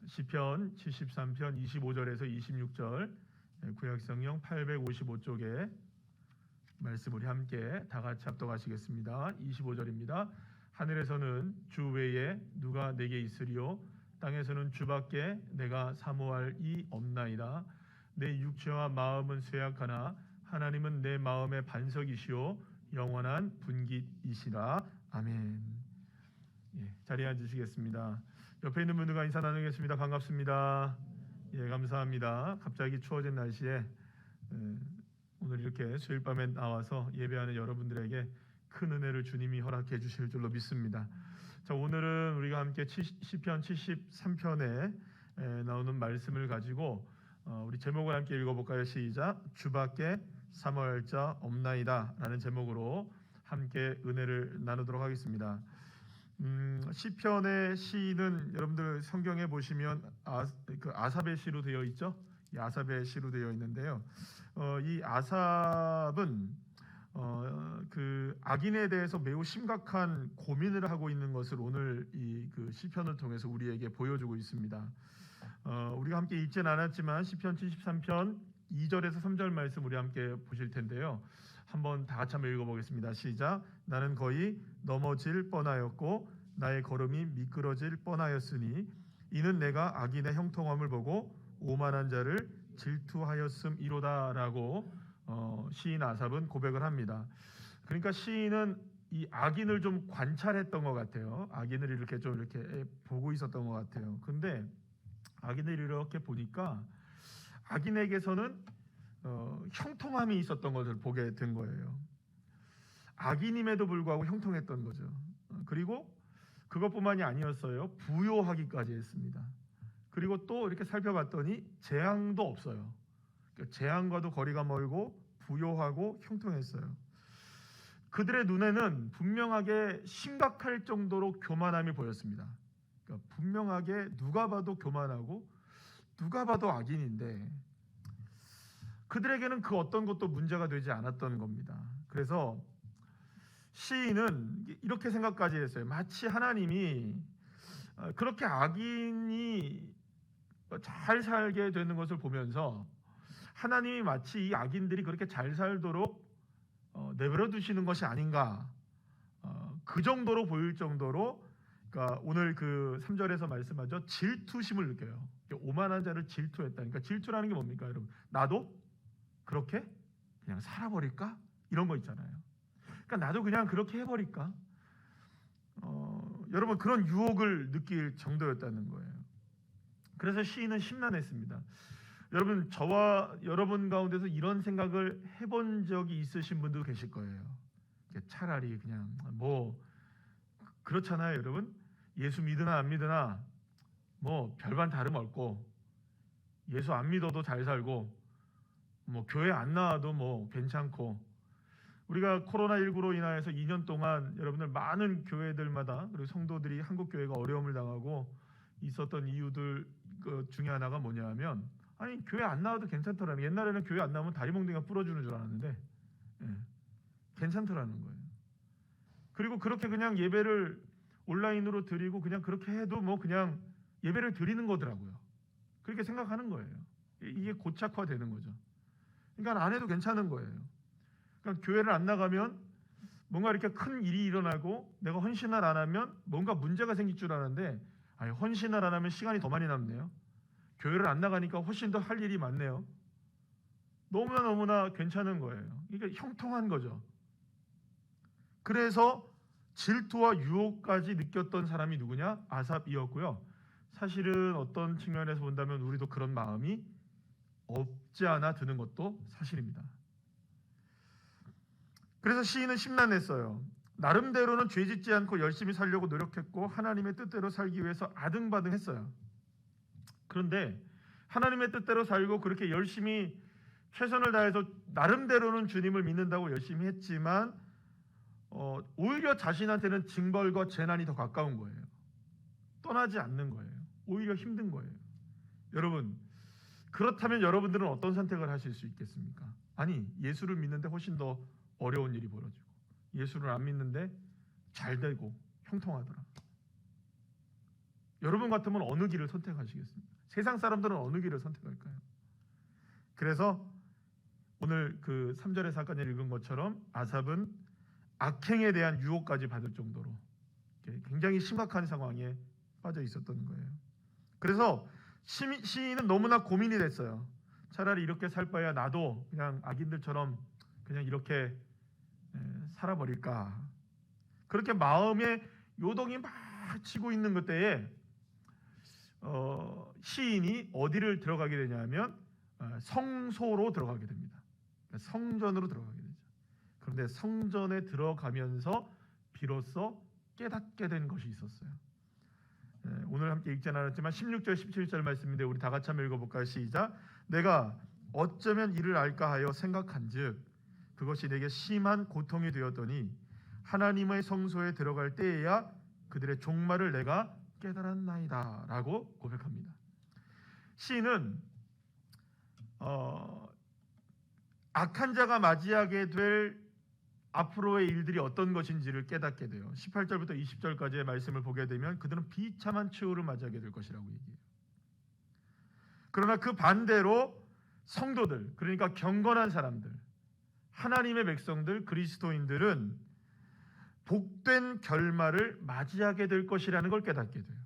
시편 73편 25절에서 26절 구약성경 855쪽에 말씀 우리 함께 다 같이 합독하시겠습니다. 25절입니다. 하늘에서는 주 외에 누가 내게 있으리요 땅에서는 주밖에 내가 사모할 이 없나이다. 내 육체와 마음은 쇠약하나 하나님은 내 마음의 반석이시요 영원한 분깃이시라. 아멘. 자리에 앉으시겠습니다. 옆에 있는 분들과 인사 나누겠습니다. 반갑습니다. 감사합니다. 갑자기 추워진 날씨에 오늘 이렇게 수요일 밤에 나와서 예배하는 여러분들에게 큰 은혜를 주님이 허락해 주실 줄로 믿습니다. 자, 오늘은 우리가 함께 시편 73편에 나오는 말씀을 가지고 우리 제목을 함께 읽어볼까요? 시작. 주밖에 사모할 자 없나이다 라는 제목으로 함께 은혜를 나누도록 하겠습니다. 시편의 시는 여러분들 성경에 보시면 아삽의 시로 되어 있죠. 이 아삽의 시로 되어 있는데요. 이 아삽은 그 악인에 대해서 매우 심각한 고민을 하고 있는 것을 오늘 이 그 시편을 통해서 우리에게 보여주고 있습니다. 우리가 함께 읽진 않았지만 시편 73편 2절에서 3절 말씀 우리 함께 보실 텐데요. 한번 다 같이 한번 읽어보겠습니다. 시작. 나는 거의 넘어질 뻔하였고 나의 걸음이 미끄러질 뻔하였으니 이는 내가 악인의 형통함을 보고 오만한 자를 질투하였음이로다라고 시인 아삽은 고백을 합니다. 그러니까 시인은 이 악인을 좀 관찰했던 것 같아요. 악인을 이렇게 좀 이렇게 보고 있었던 것 같아요. 근데 악인을 이렇게 보니까 악인에게서는 형통함이 있었던 것을 보게 된 거예요. 악인임에도 불구하고 형통했던 거죠. 그리고 그것뿐만이 아니었어요. 부요하기까지 했습니다. 그리고 또 이렇게 살펴봤더니 재앙도 없어요. 재앙과도 거리가 멀고 부요하고 형통했어요. 그들의 눈에는 분명하게 심각할 정도로 교만함이 보였습니다. 그러니까 분명하게 누가 봐도 교만하고 누가 봐도 악인인데 그들에게는 그 어떤 것도 문제가 되지 않았던 겁니다. 그래서 시인은 이렇게 생각까지 했어요. 마치 하나님이 그렇게 악인이 잘 살게 되는 것을 보면서 하나님이 마치 이 악인들이 그렇게 잘 살도록 내버려 두시는 것이 아닌가, 그 정도로 보일 정도로, 그러니까 오늘 그 3절에서 말씀하죠. 질투심을 느껴요. 오만한 자를 질투했다. 그러니까 질투라는 게 뭡니까, 여러분? 나도 그렇게 그냥 살아버릴까? 이런 거 있잖아요. 그러니까 나도 그냥 그렇게 해버릴까? 여러분 그런 유혹을 느낄 정도였다는 거예요. 그래서 시인은 심란했습니다. 여러분 저와 여러분 가운데서 이런 생각을 해본 적이 있으신 분도 계실 거예요. 차라리 그냥 뭐 그렇잖아요, 여러분. 예수 믿으나 안 믿으나 뭐 별반 다름 없고 예수 안 믿어도 잘 살고 뭐 교회 안 나와도 뭐 괜찮고 우리가 코로나19로 인하여서 2년 동안 여러분들 많은 교회들마다 그리고 성도들이 한국 교회가 어려움을 당하고 있었던 이유들 중에 하나가 뭐냐면 아니 교회 안 나와도 괜찮더라는, 옛날에는 교회 안 나오면 다리 몽둥이가 부러지는 줄 알았는데 괜찮더라는 거예요. 그리고 그렇게 그냥 예배를 온라인으로 드리고 그냥 그렇게 해도 뭐 그냥 예배를 드리는 거더라고요. 그렇게 생각하는 거예요. 이게 고착화되는 거죠. 그러니까 안 해도 괜찮은 거예요. 그러니까 교회를 안 나가면 뭔가 이렇게 큰 일이 일어나고 내가 헌신을 안 하면 뭔가 문제가 생길 줄 아는데 아니 헌신을 안 하면 시간이 더 많이 남네요. 교회를 안 나가니까 훨씬 더 할 일이 많네요. 너무나 괜찮은 거예요. 이게 형통한 거죠. 그래서 질투와 유혹까지 느꼈던 사람이 누구냐? 아삽이었고요. 사실은 어떤 측면에서 본다면 우리도 그런 마음이 없지 않아 드는 것도 사실입니다. 그래서 시인은 심란했어요. 나름대로는 죄짓지 않고 열심히 살려고 노력했고 하나님의 뜻대로 살기 위해서 아등바등했어요. 그런데 하나님의 뜻대로 살고 그렇게 열심히 최선을 다해서 나름대로는 주님을 믿는다고 열심히 했지만 오히려 자신한테는 징벌과 재난이 더 가까운 거예요. 떠나지 않는 거예요. 오히려 힘든 거예요. 여러분 그렇다면 여러분들은 어떤 선택을 하실 수 있겠습니까? 아니 예수를 믿는데 훨씬 더 어려운 일이 벌어지고 예수를 안 믿는데 잘 되고 형통하더라. 여러분 같으면 어느 길을 선택하시겠습니까? 세상 사람들은 어느 길을 선택할까요? 그래서 오늘 그 3절의 사건을 읽은 것처럼 아삽은 악행에 대한 유혹까지 받을 정도로 굉장히 심각한 상황에 빠져 있었던 거예요. 그래서 시인은 너무나 고민이 됐어요. 차라리 이렇게 살 바에야 나도 그냥 악인들처럼 그냥 이렇게 살아버릴까. 그렇게 마음에 요동이 막 치고 있는 그때에 시인이 어디를 들어가게 되냐면 성소로 들어가게 됩니다. 성전으로 들어가게 되죠. 그런데 성전에 들어가면서 비로소 깨닫게 된 것이 있었어요. 오늘 함께 읽지는 않았지만 16절 17절 말씀인데 우리 다 같이 한번 읽어볼까요? 시작. 내가 어쩌면 이를 알까 하여 생각한즉 그것이 내게 심한 고통이 되었더니 하나님의 성소에 들어갈 때에야 그들의 종말을 내가 깨달았나이다 라고 고백합니다. 시인은 악한 자가 맞이하게 될 앞으로의 일들이 어떤 것인지를 깨닫게 돼요. 18절부터 20절까지의 말씀을 보게 되면 그들은 비참한 최후를 맞이하게 될 것이라고 얘기해요. 그러나 그 반대로 성도들, 그러니까 경건한 사람들, 하나님의 백성들, 그리스도인들은 복된 결말을 맞이하게 될 것이라는 걸 깨닫게 돼요.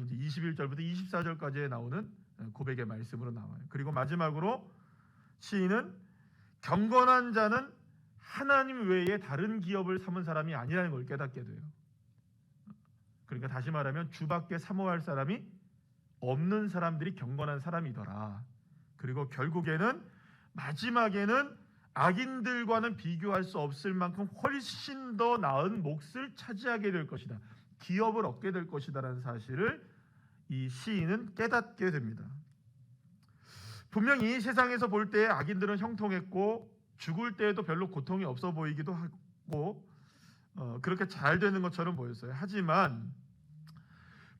이제 21절부터 24절까지에 나오는 고백의 말씀으로 나와요. 그리고 마지막으로 시인은 경건한 자는 하나님 외에 다른 기업을 삼은 사람이 아니라는 걸 깨닫게 돼요. 그러니까 다시 말하면 주밖에 사모할 사람이 없는 사람들이 경건한 사람이더라. 그리고 결국에는 마지막에는 악인들과는 비교할 수 없을 만큼 훨씬 더 나은 몫을 차지하게 될 것이다. 기업을 얻게 될 것이다라는 사실을 이 시인은 깨닫게 됩니다. 분명히 이 세상에서 볼 때 악인들은 형통했고 죽을 때에도 별로 고통이 없어 보이기도 하고 그렇게 잘 되는 것처럼 보였어요. 하지만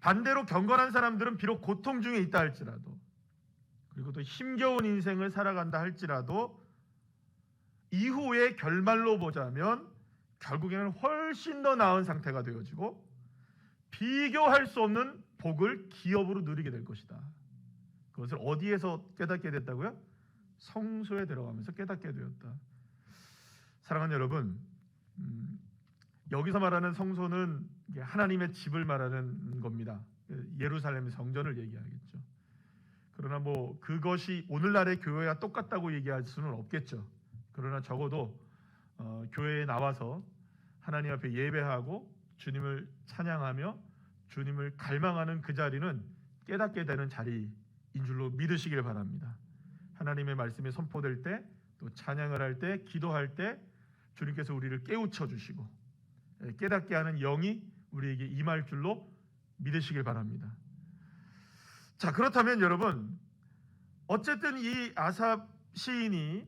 반대로 경건한 사람들은 비록 고통 중에 있다 할지라도 그리고 또 힘겨운 인생을 살아간다 할지라도 이후의 결말로 보자면 결국에는 훨씬 더 나은 상태가 되어지고 비교할 수 없는 복을 기업으로 누리게 될 것이다. 그것을 어디에서 깨닫게 됐다고요? 성소에 들어가면서 깨닫게 되었다. 사랑하는 여러분, 여기서 말하는 성소는 하나님의 집을 말하는 겁니다. 예루살렘 성전을 얘기하겠죠. 그러나 뭐 그것이 오늘날의 교회와 똑같다고 얘기할 수는 없겠죠. 그러나 적어도 교회에 나와서 하나님 앞에 예배하고 주님을 찬양하며 주님을 갈망하는 그 자리는 깨닫게 되는 자리인 줄로 믿으시길 바랍니다. 하나님의 말씀이 선포될 때, 또 찬양을 할 때, 기도할 때 주님께서 우리를 깨우쳐 주시고 깨닫게 하는 영이 우리에게 임할 줄로 믿으시길 바랍니다. 자, 그렇다면 여러분, 어쨌든 이 아삽 시인이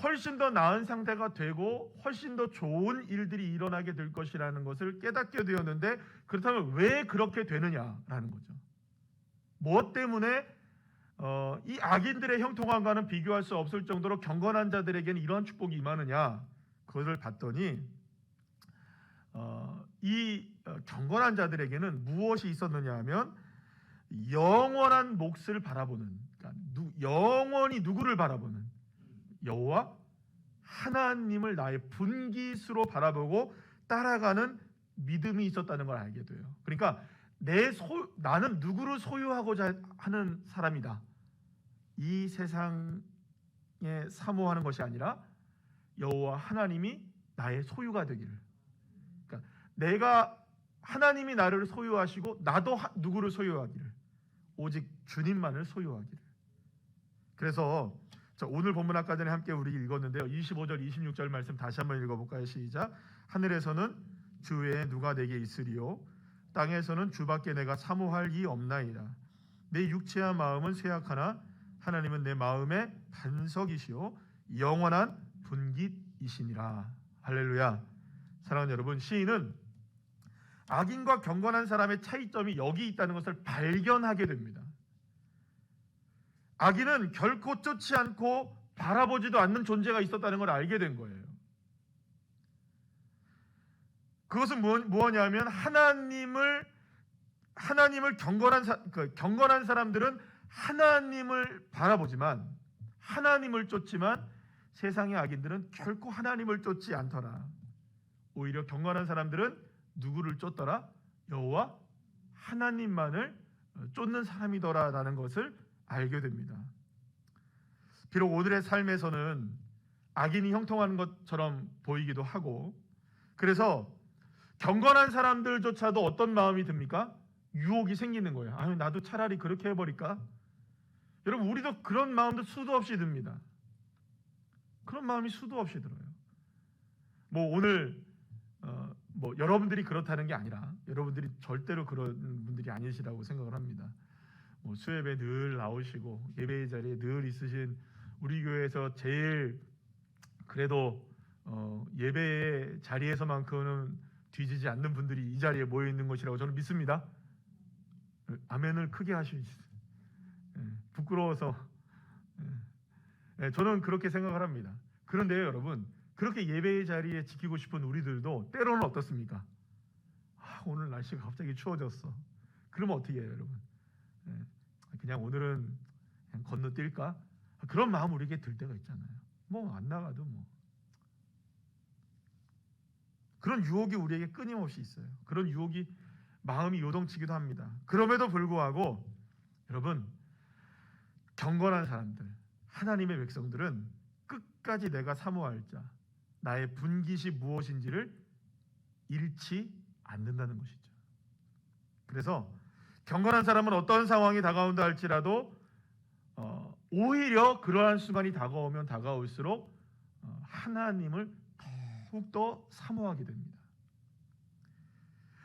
훨씬 더 나은 상태가 되고 훨씬 더 좋은 일들이 일어나게 될 것이라는 것을 깨닫게 되었는데, 그렇다면 왜 그렇게 되느냐라는 거죠. 무엇 때문에 이 악인들의 형통함과는 비교할 수 없을 정도로 경건한 자들에게는 이러한 축복이 임하느냐, 그것을 봤더니 이 경건한 자들에게는 무엇이 있었느냐 하면 영원한 몫을 바라보는, 그러니까 영원히 누구를 바라보는, 여호와 하나님을 나의 분깃으로 바라보고 따라가는 믿음이 있었다는 걸 알게 돼요. 그러니까 나는 누구를 소유하고자 하는 사람이다. 이 세상에 사모하는 것이 아니라 여호와 하나님이 나의 소유가 되기를. 그러니까 내가 하나님이 나를 소유하시고 나도 누구를 소유하기를, 오직 주님만을 소유하기를. 그래서 오늘 본문 아까 전에 함께 우리 읽었는데요. 25절 26절 말씀 다시 한번 읽어볼까요? 시작. 하늘에서는 주 외에 누가 내게 있으리요, 땅에서는 주밖에 내가 사모할 이 없나이다. 내 육체와 마음은 쇠약하나 하나님은 내 마음의 반석이시요 영원한 분깃이시니라. 할렐루야. 사랑하는 여러분, 시인은 악인과 경건한 사람의 차이점이 여기 있다는 것을 발견하게 됩니다. 악인은 결코 쫓지 않고 바라보지도 않는 존재가 있었다는 걸 알게 된 거예요. 그것은 무엇냐면 하나님을 하나님을 경건한 사람들은 하나님을 바라보지만 하나님을 쫓지만 세상의 악인들은 결코 하나님을 쫓지 않더라. 오히려 경건한 사람들은 누구를 쫓더라? 여호와 하나님만을 쫓는 사람이더라라는 것을 알게 됩니다. 비록 오늘의 삶에서는 악인이 형통하는 것처럼 보이기도 하고, 그래서 경건한 사람들조차도 어떤 마음이 듭니까? 유혹이 생기는 거예요. 아유, 나도 차라리 그렇게 해버릴까? 여러분, 우리도 그런 마음도 수도 없이 듭니다. 그런 마음이 수도 없이 들어요. 오늘 여러분들이 그렇다는 게 아니라 여러분들이 절대로 그런 분들이 아니시라고 생각을 합니다. 수협에 늘 나오시고 예배의 자리에 늘 있으신 우리 교회에서 제일 그래도 예배의 자리에서만큼은 뒤지지 않는 분들이 이 자리에 모여 있는 것이라고 저는 믿습니다. 아멘을 크게 하시지. 부끄러워서 저는 그렇게 생각을 합니다. 그런데요, 여러분, 그렇게 예배의 자리에 지키고 싶은 우리들도 때로는 어떻습니까? 오늘 날씨가 갑자기 추워졌어. 그러면 어떻게 해요, 여러분? 그냥 오늘은 그냥 건너뛸까? 그런 마음 우리에게 들 때가 있잖아요. 안 나가도 그런 유혹이 우리에게 끊임없이 있어요. 그런 유혹이 마음이 요동치기도 합니다. 그럼에도 불구하고 여러분, 경건한 사람들, 하나님의 백성들은 끝까지 내가 사모할 자, 나의 분깃이 무엇인지를 잃지 않는다는 것이죠. 그래서 경건한 사람은 어떤 상황이 다가온다 할지라도 오히려 그러한 순간이 다가오면 다가올수록 하나님을 더욱더 사모하게 됩니다.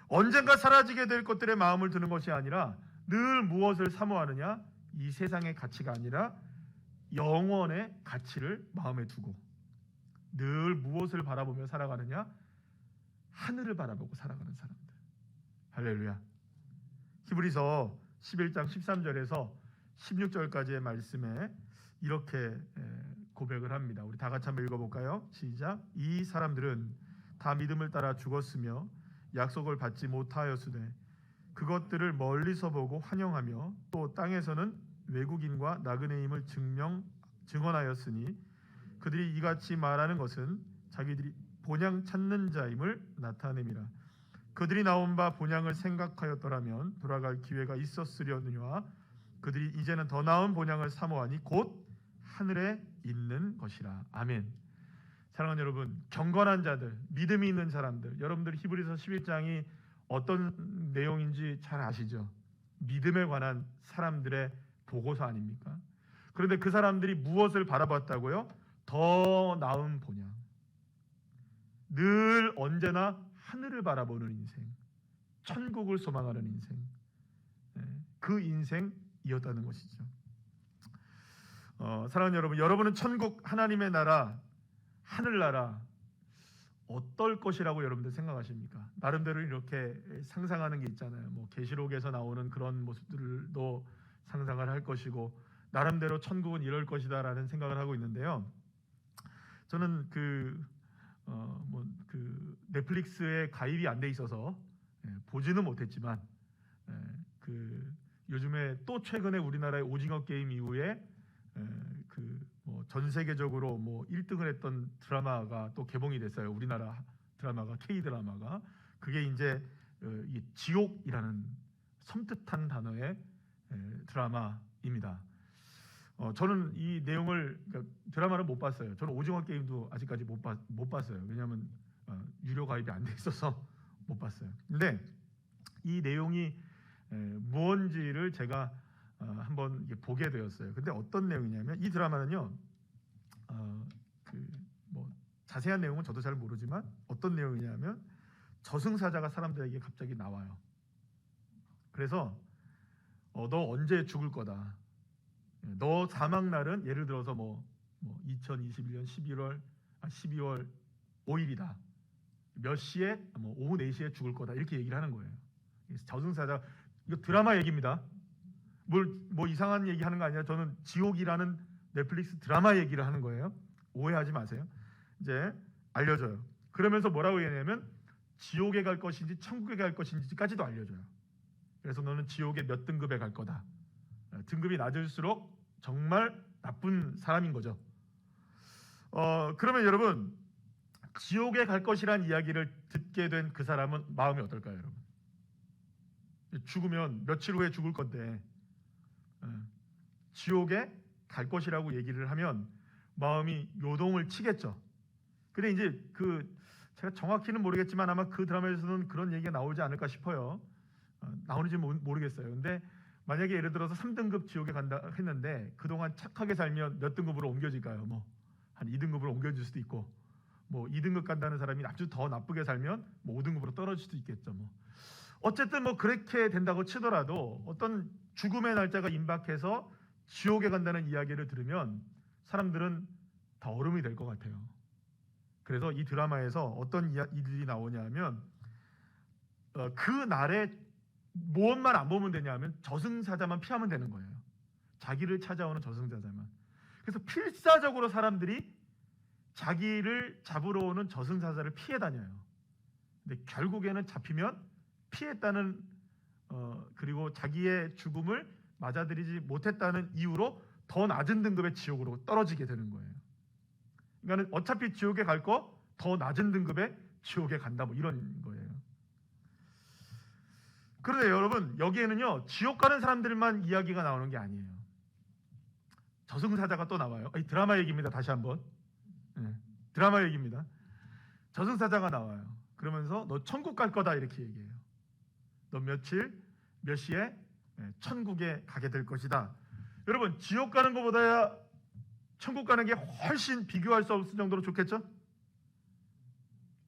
언젠가 사라지게 될 것들의 마음을 두는 것이 아니라 늘 무엇을 사모하느냐? 이 세상의 가치가 아니라 영원의 가치를 마음에 두고 늘 무엇을 바라보며 살아가느냐? 하늘을 바라보고 살아가는 사람들. 할렐루야. 히브리서 11장 13절에서 16절까지의 말씀에 이렇게 고백을 합니다. 우리 다 같이 한번 읽어볼까요? 시작. 이 사람들은 다 믿음을 따라 죽었으며 약속을 받지 못하였으되 그것들을 멀리서 보고 환영하며 또 땅에서는 외국인과 나그네임을 증언하였으니 그들이 이같이 말하는 것은 자기들이 본향 찾는 자임을 나타냄이라. 그들이 나온 바 본향을 생각하였더라면 돌아갈 기회가 있었으려니와 그들이 이제는 더 나은 본향을 사모하니 곧 하늘에 있는 것이라. 아멘. 사랑하는 여러분, 경건한 자들, 믿음이 있는 사람들, 여러분들 히브리서 11장이 어떤 내용인지 잘 아시죠? 믿음에 관한 사람들의 보고서 아닙니까? 그런데 그 사람들이 무엇을 바라봤다고요? 더 나은 본향, 늘 언제나 하늘을 바라보는 인생, 천국을 소망하는 인생, 그 인생이었다는 것이죠. 사랑하는 여러분, 여러분은 천국, 하나님의 나라, 하늘나라 어떨 것이라고 여러분들 생각하십니까? 나름대로 이렇게 상상하는 게 있잖아요. 계시록에서 나오는 그런 모습들도 상상을 할 것이고 나름대로 천국은 이럴 것이다라는 생각을 하고 있는데요. 저는 넷플릭스에 가입이 안 돼 있어서 보지는 못했지만 요즘에 또 최근에 우리나라의 오징어 게임 이후에 전 세계적으로 1등을 했던 드라마가 또 개봉이 됐어요. 우리나라 드라마가, K 드라마가. 그게 이제 이 지옥이라는 섬뜩한 단어의 드라마입니다. 저는 이 내용을, 드라마를 못 봤어요. 저는 오징어 게임도 아직까지 못 봤어요. 왜냐하면 유료 가입이 안 돼 있어서 못 봤어요. 근데 이 내용이 무언지를 제가 한번 보게 되었어요. 근데 어떤 내용이냐면, 이 드라마는요, 자세한 내용은 저도 잘 모르지만 어떤 내용이냐면 저승사자가 사람들에게 갑자기 나와요. 그래서 너 언제 죽을 거다. 너 사망 날은 예를 들어서 2021년 12월 5일이다. 몇 시에 오후 4시에 죽을 거다. 이렇게 얘기를 하는 거예요. 저승사자, 이거 드라마 얘기입니다. 뭐 이상한 얘기 하는 거 아니라 저는 지옥이라는 넷플릭스 드라마 얘기를 하는 거예요. 오해하지 마세요. 이제 알려줘요. 그러면서 뭐라고 얘기하냐면 지옥에 갈 것인지 천국에 갈 것인지까지도 알려줘요. 그래서 너는 지옥의 몇 등급에 갈 거다. 등급이 낮을수록 정말 나쁜 사람인 거죠. 그러면 여러분, 지옥에 갈 것이란 이야기를 듣게 된 그 사람은 마음이 어떨까요, 여러분? 죽으면 며칠 후에 죽을 건데 지옥에 갈 것이라고 얘기를 하면 마음이 요동을 치겠죠. 근데 이제 제가 정확히는 모르겠지만 아마 그 드라마에서는 그런 얘기가 나오지 않을까 싶어요. 나오는지 모르겠어요. 근데 만약에 예를 들어서 3등급 지옥에 간다 했는데 그동안 착하게 살면 몇 등급으로 옮겨질까요? 뭐 한 2등급으로 옮겨질 수도 있고, 뭐 2등급 간다는 사람이 아주 더 나쁘게 살면 뭐 5등급으로 떨어질 수도 있겠죠. 뭐 어쨌든 뭐 그렇게 된다고 치더라도 어떤 죽음의 날짜가 임박해서 지옥에 간다는 이야기를 들으면 사람들은 다 얼음이 될 것 같아요. 그래서 이 드라마에서 어떤 이들이 나오냐면 그 날에 무엇만 안 보면 되냐면 저승사자만 피하면 되는 거예요. 자기를 찾아오는 저승사자만. 그래서 필사적으로 사람들이 자기를 잡으러 오는 저승사자를 피해 다녀요. 근데 결국에는 잡히면 피했다는 그리고 자기의 죽음을 맞아들이지 못했다는 이유로 더 낮은 등급의 지옥으로 떨어지게 되는 거예요. 그러니까 어차피 지옥에 갈 거 더 낮은 등급의 지옥에 간다, 뭐 이런 거예요. 그런데 여러분, 여기에는요 지옥 가는 사람들만 이야기가 나오는 게 아니에요. 저승사자가 또 나와요. 이 드라마 얘기입니다. 다시 한번. 드라마 얘기입니다. 저승사자가 나와요. 그러면서 너 천국 갈 거다 이렇게 얘기해요. 너 며칠 몇 시에 천국에 가게 될 것이다. 여러분, 지옥 가는 것보다야 천국 가는 게 훨씬 비교할 수 없을 정도로 좋겠죠?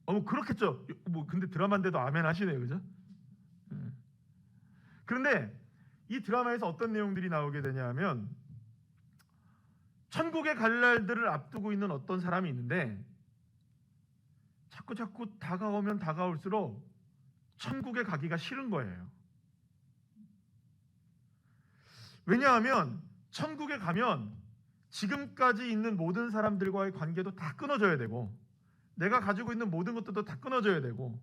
뭐 그렇겠죠. 뭐 근데 드라마인데도 아멘 하시네요, 그죠? 그런데 이 드라마에서 어떤 내용들이 나오게 되냐면 천국에 갈 날들을 앞두고 있는 어떤 사람이 있는데 자꾸 다가오면 다가올수록 천국에 가기가 싫은 거예요. 왜냐하면 천국에 가면 지금까지 있는 모든 사람들과의 관계도 다 끊어져야 되고 내가 가지고 있는 모든 것들도 다 끊어져야 되고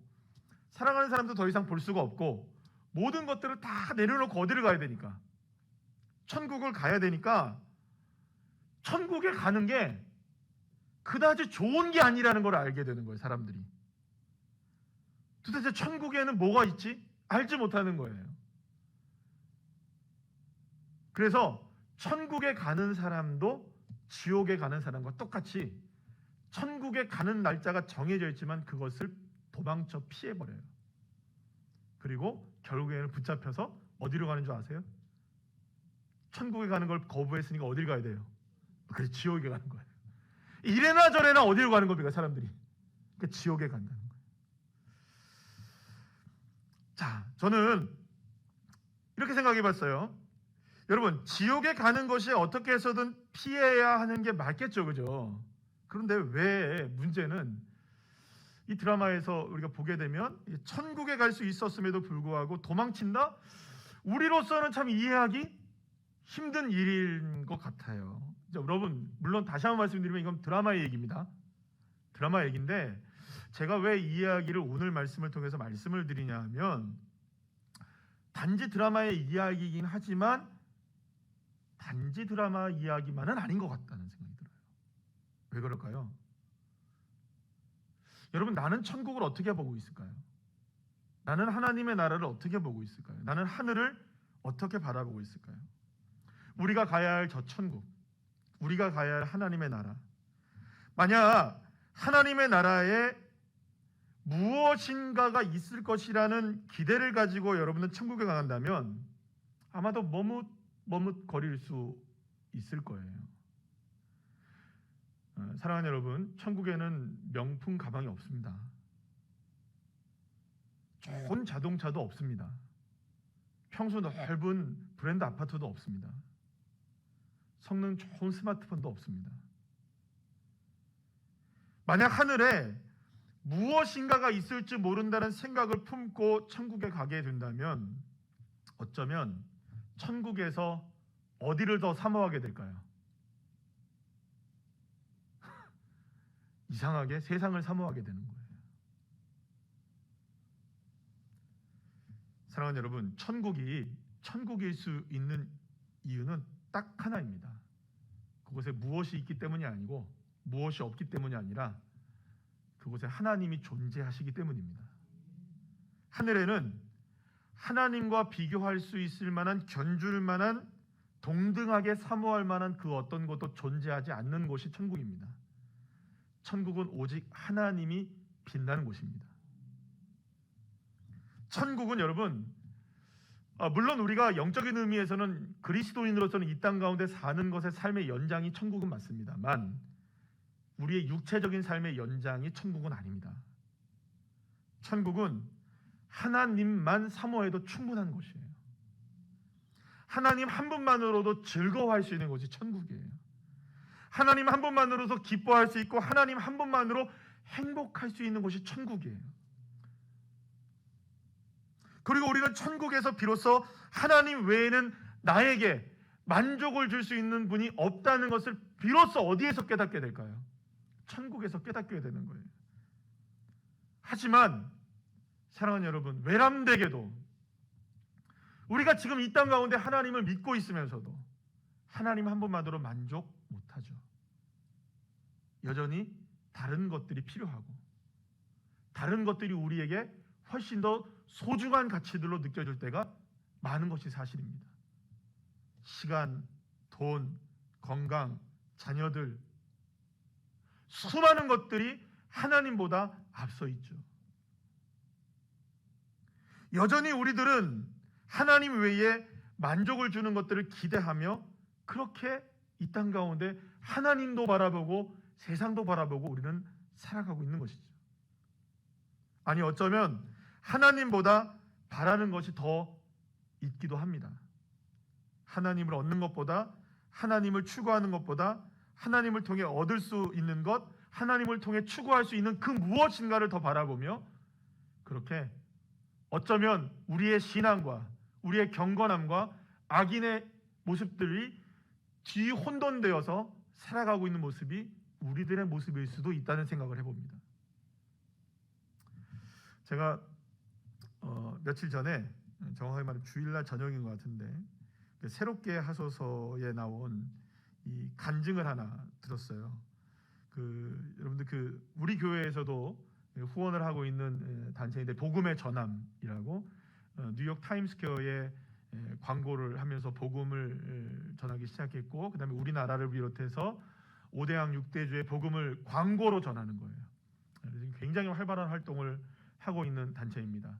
사랑하는 사람도 더 이상 볼 수가 없고 모든 것들을 다 내려놓고 어디를 가야 되니까 천국을 가야 되니까 천국에 가는 게 그다지 좋은 게 아니라는 걸 알게 되는 거예요. 사람들이 도대체 천국에는 뭐가 있지? 알지 못하는 거예요. 그래서 천국에 가는 사람도 지옥에 가는 사람과 똑같이 천국에 가는 날짜가 정해져 있지만 그것을 도망쳐 피해버려요. 그리고 결국에는 붙잡혀서 어디로 가는 줄 아세요? 천국에 가는 걸 거부했으니까 어디를 가야 돼요? 그래서 지옥에 가는 거예요. 이래나 저래나 어디로 가는 겁니까, 사람들이? 그러니까 지옥에 간다는 거예요. 자, 저는 이렇게 생각해 봤어요. 여러분, 지옥에 가는 것이 어떻게 해서든 피해야 하는 게 맞겠죠, 그죠? 그런데 왜 문제는 이 드라마에서 우리가 보게 되면 천국에 갈 수 있었음에도 불구하고 도망친다? 우리로서는 참 이해하기 힘든 일인 것 같아요. 여러분, 물론 다시 한번 말씀드리면 이건 드라마의 얘기입니다. 드라마 얘기인데 제가 왜 이 이야기를 오늘 말씀을 통해서 말씀을 드리냐 하면 단지 드라마의 이야기이긴 하지만 단지 드라마 이야기만은 아닌 것 같다는 생각이 들어요. 왜 그럴까요? 여러분, 나는 천국을 어떻게 보고 있을까요? 나는 하나님의 나라를 어떻게 보고 있을까요? 나는 하늘을 어떻게 바라보고 있을까요? 우리가 가야 할 저 천국, 우리가 가야 할 하나님의 나라, 만약 하나님의 나라에 무엇인가가 있을 것이라는 기대를 가지고 여러분은 천국에 간다면 아마도 머뭇거릴 수 있을 거예요. 사랑하는 여러분, 천국에는 명품 가방이 없습니다. 좋은 자동차도 없습니다. 평수 넓은 브랜드 아파트도 없습니다. 성능 좋은 스마트폰도 없습니다. 만약 하늘에 무엇인가가 있을지 모른다는 생각을 품고 천국에 가게 된다면 어쩌면 천국에서 어디를 더 사모하게 될까요? 이상하게 세상을 사모하게 되는 거예요. 사랑하는 여러분, 천국일 수 있는 이유는 딱 하나입니다. 그곳에 무엇이 있기 때문이 아니고 무엇이 없기 때문이 아니라 그곳에 하나님이 존재하시기 때문입니다. 하늘에는 하나님과 비교할 수 있을 만한, 견줄 만한, 동등하게 사모할 만한 그 어떤 것도 존재하지 않는 곳이 천국입니다. 천국은 오직 하나님이 빛나는 곳입니다. 천국은 여러분, 물론 우리가 영적인 의미에서는 그리스도인으로서는 이 땅 가운데 사는 것의 삶의 연장이 천국은 맞습니다만 우리의 육체적인 삶의 연장이 천국은 아닙니다. 천국은 하나님만 사모해도 충분한 곳이에요. 하나님 한 분만으로도 즐거워할 수 있는 곳이 천국이에요. 하나님 한 분만으로도 기뻐할 수 있고 하나님 한 분만으로 행복할 수 있는 곳이 천국이에요. 그리고 우리는 천국에서 비로소 하나님 외에는 나에게 만족을 줄 수 있는 분이 없다는 것을 비로소 어디에서 깨닫게 될까요? 천국에서 깨닫게 되는 거예요. 하지만 사랑하는 여러분, 외람되게도 우리가 지금 이 땅 가운데 하나님을 믿고 있으면서도 하나님 한 분만으로 만족 못하죠. 여전히 다른 것들이 필요하고 다른 것들이 우리에게 훨씬 더 소중한 가치들로 느껴질 때가 많은 것이 사실입니다. 시간, 돈, 건강, 자녀들, 수많은 것들이 하나님보다 앞서 있죠. 여전히 우리들은 하나님 외에 만족을 주는 것들을 기대하며 그렇게 이 땅 가운데 하나님도 바라보고 세상도 바라보고 우리는 살아가고 있는 것이죠. 아니 어쩌면 하나님보다 바라는 것이 더 있기도 합니다. 하나님을 얻는 것보다, 하나님을 추구하는 것보다, 하나님을 통해 얻을 수 있는 것, 하나님을 통해 추구할 수 있는 그 무엇인가를 더 바라보며 그렇게 어쩌면 우리의 신앙과 우리의 경건함과 악인의 모습들이 뒤혼돈되어서 살아가고 있는 모습이 우리들의 모습일 수도 있다는 생각을 해봅니다. 제가 며칠 전에, 정확하게 말하면 주일날 저녁인 것 같은데, 새롭게 하소서에 나온 이 간증을 하나 들었어요. 여러분들 우리 교회에서도 후원을 하고 있는 단체인데 복음의 전함이라고 뉴욕 타임스퀘어에 광고를 하면서 복음을 전하기 시작했고, 그다음에 우리나라를 비롯해서 5대양 6대주의 복음을 광고로 전하는 거예요. 그래서 굉장히 활발한 활동을 하고 있는 단체입니다.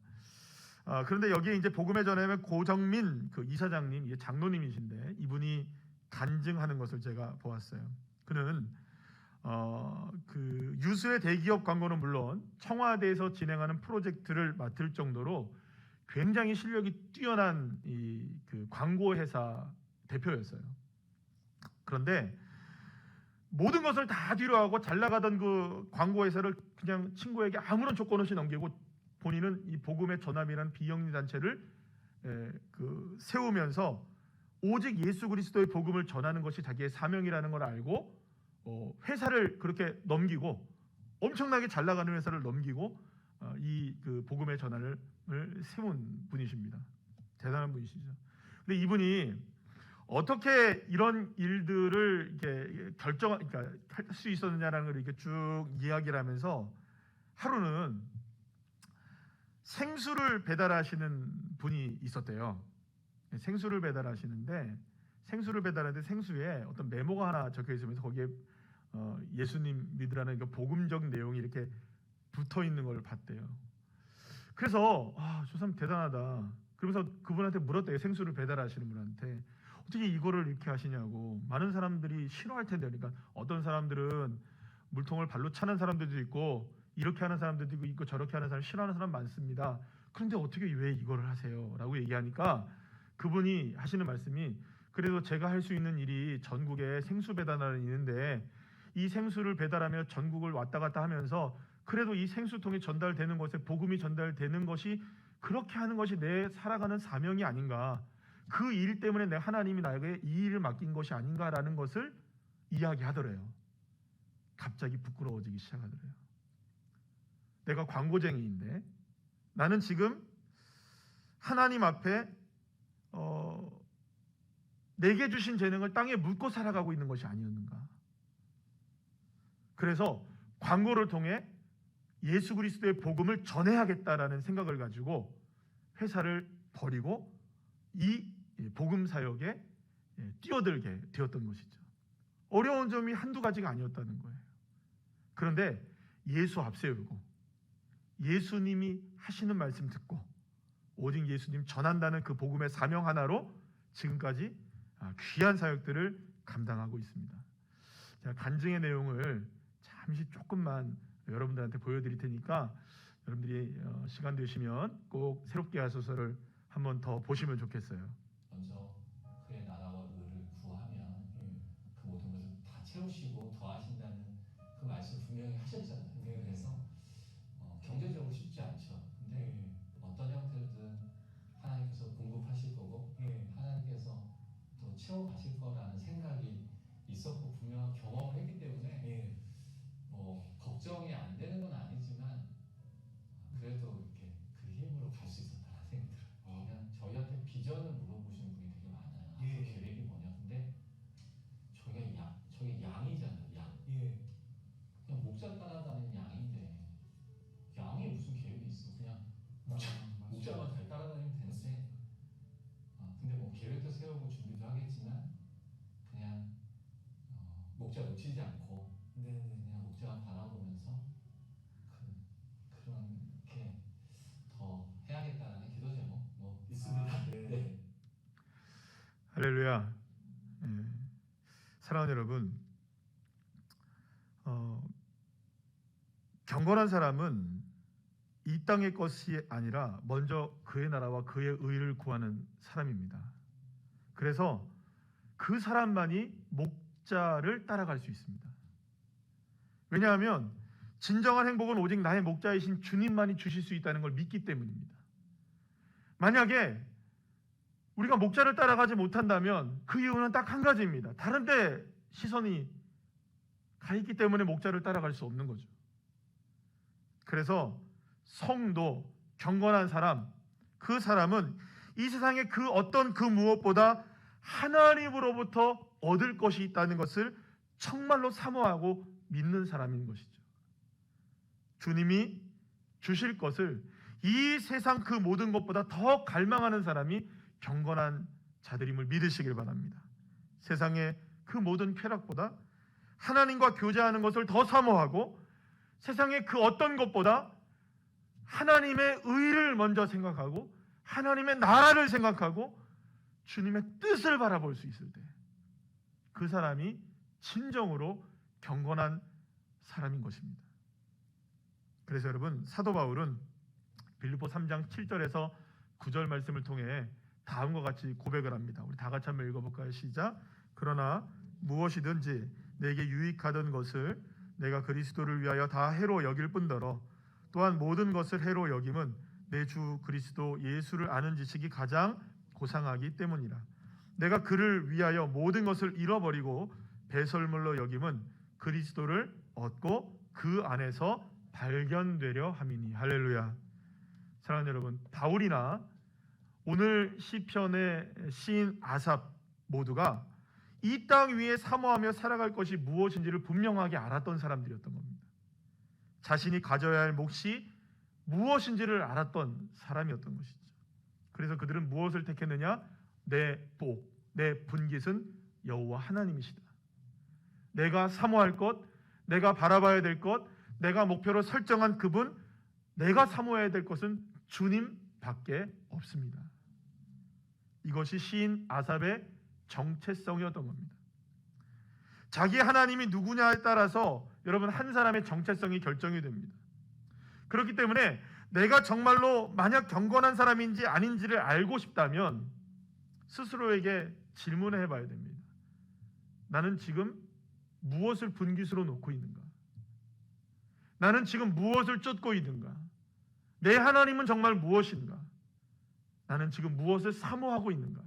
그런데 여기에 이제 복음의 전함의 고정민 이사장님, 이게 장로님이신데 이분이 간증하는 것을 제가 보았어요. 그는 유수의 대기업 광고는 물론 청와대에서 진행하는 프로젝트를 맡을 정도로 굉장히 실력이 뛰어난 광고 회사 대표였어요. 그런데 모든 것을 다 뒤로하고 잘 나가던 그 광고 회사를 그냥 친구에게 아무런 조건 없이 넘기고 본인은 이 복음의 전함이라는 비영리 단체를 세우면서 오직 예수 그리스도의 복음을 전하는 것이 자기의 사명이라는 걸 알고 회사를 그렇게 넘기고, 엄청나게 잘 나가는 회사를 넘기고 이 복음의 전함을 세운 분이십니다. 대단한 분이시죠. 근데 이분이 어떻게 이런 일들을 이렇게 할 수 있었느냐라는 걸 이렇게 쭉 이야기를 하면서 하루는 생수를 배달하시는 분이 있었대요. 생수를 배달하시는데 생수에 어떤 메모가 하나 적혀 있으면서 거기에 예수님 믿으라는 복음적 내용이 이렇게 붙어 있는 걸 봤대요. 그래서 저 사람 대단하다. 그러면서 그분한테 물었대요. 생수를 배달하시는 분한테 어떻게 이거를 이렇게 하시냐고. 많은 사람들이 싫어할 텐데. 그러니까 어떤 사람들은 물통을 발로 차는 사람들도 있고 이렇게 하는 사람들도 있고 저렇게 하는 사람, 싫어하는 사람 많습니다. 그런데 어떻게 왜 이거를 하세요? 라고 얘기하니까 그분이 하시는 말씀이, 그래도 제가 할 수 있는 일이 전국에 생수 배달하는 있는데 이 생수를 배달하며 전국을 왔다 갔다 하면서 그래도 이 생수통이 전달되는 곳에 복음이 전달되는 것이, 그렇게 하는 것이 내 살아가는 사명이 아닌가, 그 일 때문에 내 하나님이 나에게 이 일을 맡긴 것이 아닌가라는 것을 이야기하더래요. 갑자기 부끄러워지기 시작하더래요. 내가 광고쟁이인데 나는 지금 하나님 앞에 내게 주신 재능을 땅에 묻고 살아가고 있는 것이 아니었는가? 그래서 광고를 통해 예수 그리스도의 복음을 전해야겠다라는 생각을 가지고 회사를 버리고 이 복음 사역에 뛰어들게 되었던 것이죠. 어려운 점이 한두 가지가 아니었다는 거예요. 그런데 예수 앞세우고 예수님이 하시는 말씀 듣고 오직 예수님 전한다는 그 복음의 사명 하나로 지금까지 귀한 사역들을 감당하고 있습니다. 제가 간증의 내용을 잠시 조금만 여러분들한테 보여드릴 테니까 여러분들이 시간 되시면 꼭 새롭게 하소서를 한번 더 보시면 좋겠어요. 먼저 그의 나라와 의를 구하면 그 모든 것을 다 채우시고 더하신다는 그 말씀 분명히 하셨잖아요. 그래서 경제적으로 쉽지 않죠. 근데 어떤 형태로든 하나님께서 공급하실 거고 하나님께서 또 채워가실 거라는 생각이 있었고 분명한 경험을 했기 때문에 걱정이 안 되는 건 아니지만 그래도 이렇게 그 힘으로 갈 수 있었다는 생각이 들어요. 그냥 저희한테 비전을 물어보시는 분이 되게 많아요. 앞으로 계획이 뭐냐. 근데 저희가 양이잖아요. 양. 그냥 목자 따라다니는 양인데 양이 무슨 계획이 있어. 그냥 목자만 잘 따라다니면 되는데 근데 뭐 계획도 세우고 준비도 하겠지만 그냥 목자 놓치지 않고 그냥 목자만 바라보면서 그렇게 더 해야겠다는 기도 제목 있습니다. 네. 할렐루야. 사랑하는 여러분, 경건한 사람은 이 땅의 것이 아니라 먼저 그의 나라와 그의 의를 구하는 사람입니다. 그래서 그 사람만이 목자를 따라갈 수 있습니다. 왜냐하면 진정한 행복은 오직 나의 목자이신 주님만이 주실 수 있다는 걸 믿기 때문입니다. 만약에 우리가 목자를 따라가지 못한다면 그 이유는 딱 한 가지입니다. 다른 데 시선이 가 있기 때문에 목자를 따라갈 수 없는 거죠. 그래서 성도, 경건한 사람, 그 사람은 이 세상의 그 어떤 그 무엇보다 하나님으로부터 얻을 것이 있다는 것을 정말로 사모하고 믿는 사람인 것이죠. 주님이 주실 것을 이 세상 그 모든 것보다 더 갈망하는 사람이 경건한 자들임을 믿으시길 바랍니다. 세상의 그 모든 쾌락보다 하나님과 교제하는 것을 더 사모하고 세상의 그 어떤 것보다 하나님의 의를 먼저 생각하고 하나님의 나라를 생각하고 주님의 뜻을 바라볼 수 있을 때 그 사람이 진정으로 경건한 사람인 것입니다. 그래서 여러분, 사도 바울은 빌립보 3장 7절에서 9절 말씀을 통해 다음과 같이 고백을 합니다. 우리 다 같이 한번 읽어볼까요? 시작. 그러나 무엇이든지 내게 유익하던 것을 내가 그리스도를 위하여 다 해로 여길 뿐더러 또한 모든 것을 해로 여김은 내 주 그리스도 예수를 아는 지식이 가장 고상하기 때문이라. 내가 그를 위하여 모든 것을 잃어버리고 배설물로 여김은 그리스도를 얻고 그 안에서 발견되려 함이니. 할렐루야. 사랑하는 여러분, 바울이나 오늘 시편의 시인 아삽 모두가 이 땅 위에 사모하며 살아갈 것이 무엇인지를 분명하게 알았던 사람들이었던 겁니다. 자신이 가져야 할 몫이 무엇인지를 알았던 사람이었던 것이죠. 그래서 그들은 무엇을 택했느냐? 내 복, 내 분깃은 여호와 하나님이시다. 내가 사모할 것, 내가 바라봐야 될 것, 내가 목표로 설정한 그분, 내가 사모해야 될 것은 주님밖에 없습니다. 이것이 시인 아삽의 정체성이었던 겁니다. 자기 하나님이 누구냐에 따라서 여러분 한 사람의 정체성이 결정이 됩니다. 그렇기 때문에 내가 정말로 만약 경건한 사람인지 아닌지를 알고 싶다면 스스로에게 질문을 해봐야 됩니다. 나는 지금 무엇을 분깃으로 놓고 있는가? 나는 지금 무엇을 쫓고 있는가? 내 하나님은 정말 무엇인가? 나는 지금 무엇을 사모하고 있는가?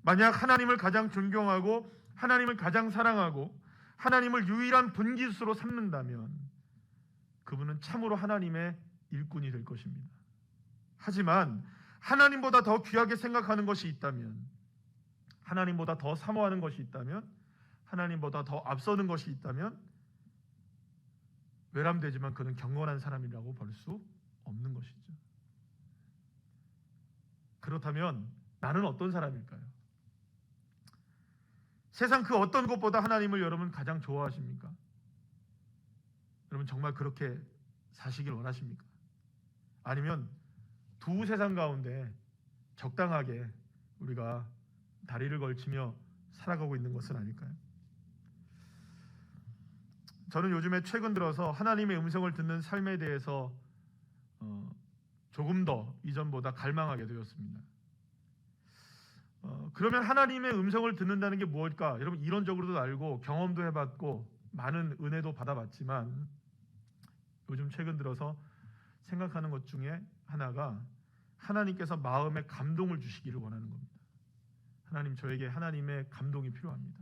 만약 하나님을 가장 존경하고 하나님을 가장 사랑하고 하나님을 유일한 분깃으로 삼는다면 그분은 참으로 하나님의 일꾼이 될 것입니다. 하지만 하나님보다 더 귀하게 생각하는 것이 있다면, 하나님보다 더 사모하는 것이 있다면, 하나님보다 더 앞서는 것이 있다면 외람되지만 그는 경건한 사람이라고 볼 수 없는 것이죠. 그렇다면 나는 어떤 사람일까요? 세상 그 어떤 것보다 하나님을 여러분 가장 좋아하십니까? 여러분 정말 그렇게 사시길 원하십니까? 아니면 두 세상 가운데 적당하게 우리가 다리를 걸치며 살아가고 있는 것은 아닐까요? 저는 요즘에 최근 들어서 하나님의 음성을 듣는 삶에 대해서 조금 더 이전보다 갈망하게 되었습니다. 그러면 하나님의 음성을 듣는다는 게 무엇일까? 여러분 이론적으로도 알고 경험도 해봤고 많은 은혜도 받아봤지만 요즘 최근 들어서 생각하는 것 중에 하나가 하나님께서 마음에 감동을 주시기를 원하는 겁니다. 하나님, 저에게 하나님의 감동이 필요합니다.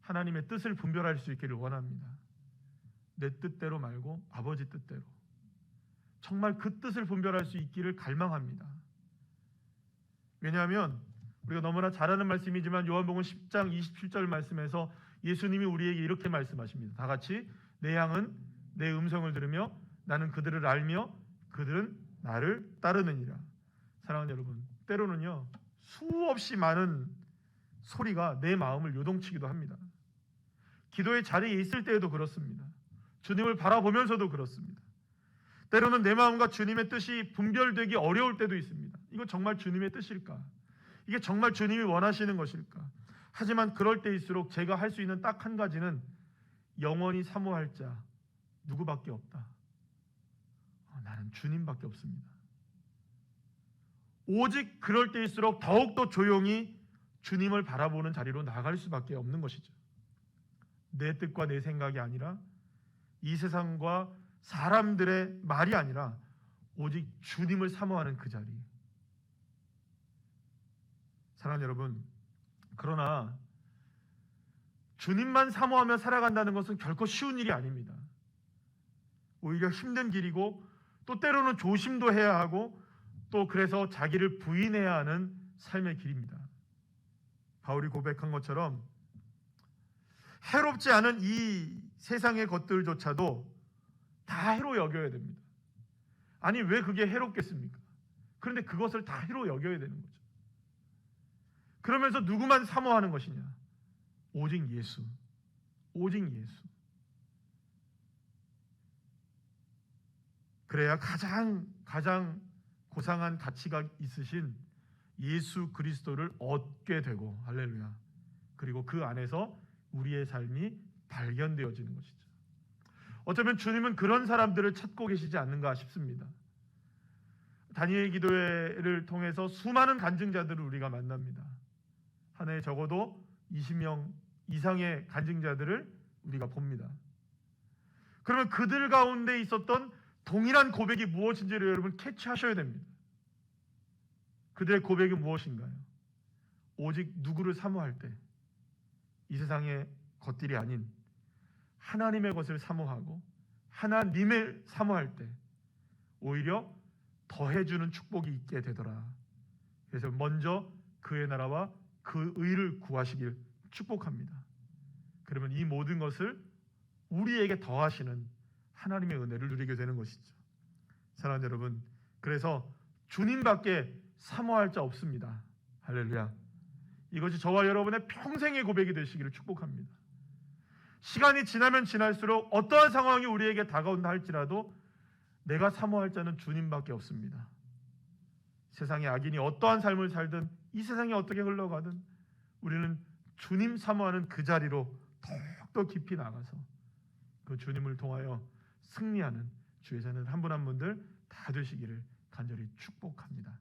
하나님의 뜻을 분별할 수 있기를 원합니다. 내 뜻대로 말고 아버지 뜻대로, 정말 그 뜻을 분별할 수 있기를 갈망합니다. 왜냐하면 우리가 너무나 잘 아는 말씀이지만 요한복음 10장 27절 말씀에서 예수님이 우리에게 이렇게 말씀하십니다. 다 같이, 내 양은 내 음성을 들으며 나는 그들을 알며 그들은 나를 따르느니라. 사랑하는 여러분, 때로는요 수없이 많은 소리가 내 마음을 요동치기도 합니다. 기도의 자리에 있을 때에도 그렇습니다. 주님을 바라보면서도 그렇습니다. 때로는 내 마음과 주님의 뜻이 분별되기 어려울 때도 있습니다. 이거 정말 주님의 뜻일까? 이게 정말 주님이 원하시는 것일까? 하지만 그럴 때일수록 제가 할 수 있는 딱 한 가지는 영원히 사모할 자 누구밖에 없다. 나는 주님밖에 없습니다. 오직 그럴 때일수록 더욱더 조용히 주님을 바라보는 자리로 나갈 수밖에 없는 것이죠. 내 뜻과 내 생각이 아니라 이 세상과 사람들의 말이 아니라 오직 주님을 사모하는 그 자리. 사랑하는 여러분, 그러나 주님만 사모하며 살아간다는 것은 결코 쉬운 일이 아닙니다. 오히려 힘든 길이고 또 때로는 조심도 해야 하고 또 그래서 자기를 부인해야 하는 삶의 길입니다. 바울이 고백한 것처럼 해롭지 않은 이 세상의 것들조차도 다 해로 여겨야 됩니다. 아니 왜 그게 해롭겠습니까? 그런데 그것을 다 해로 여겨야 되는 거죠. 그러면서 누구만 사모하는 것이냐? 오직 예수. 오직 예수. 그래야 가장 고상한 가치가 있으신 예수 그리스도를 얻게 되고, 할렐루야. 그리고 그 안에서 우리의 삶이 발견되어지는 것이죠. 어쩌면 주님은 그런 사람들을 찾고 계시지 않는가 싶습니다. 다니엘 기도회를 통해서 수많은 간증자들을 우리가 만납니다. 한 해에 적어도 20명 이상의 간증자들을 우리가 봅니다. 그러면 그들 가운데 있었던 동일한 고백이 무엇인지를 여러분 캐치하셔야 됩니다. 그들의 고백이 무엇인가요? 오직 누구를 사모할 때, 이 세상의 것들이 아닌 하나님의 것을 사모하고 하나님을 사모할 때 오히려 더해주는 축복이 있게 되더라. 그래서 먼저 그의 나라와 그 의를 구하시길 축복합니다. 그러면 이 모든 것을 우리에게 더하시는 하나님의 은혜를 누리게 되는 것이죠. 사랑하는 여러분, 그래서 주님밖에 사모할 자 없습니다. 할렐루야. 이것이 저와 여러분의 평생의 고백이 되시기를 축복합니다. 시간이 지나면 지날수록 어떠한 상황이 우리에게 다가온다 할지라도 내가 사모할 자는 주님밖에 없습니다. 세상의 악인이 어떠한 삶을 살든 이 세상이 어떻게 흘러가든 우리는 주님 사모하는 그 자리로 더욱더 깊이 나가서 그 주님을 통하여 승리하는 주의 자는 한 분 한 분들 다 되시기를 간절히 축복합니다.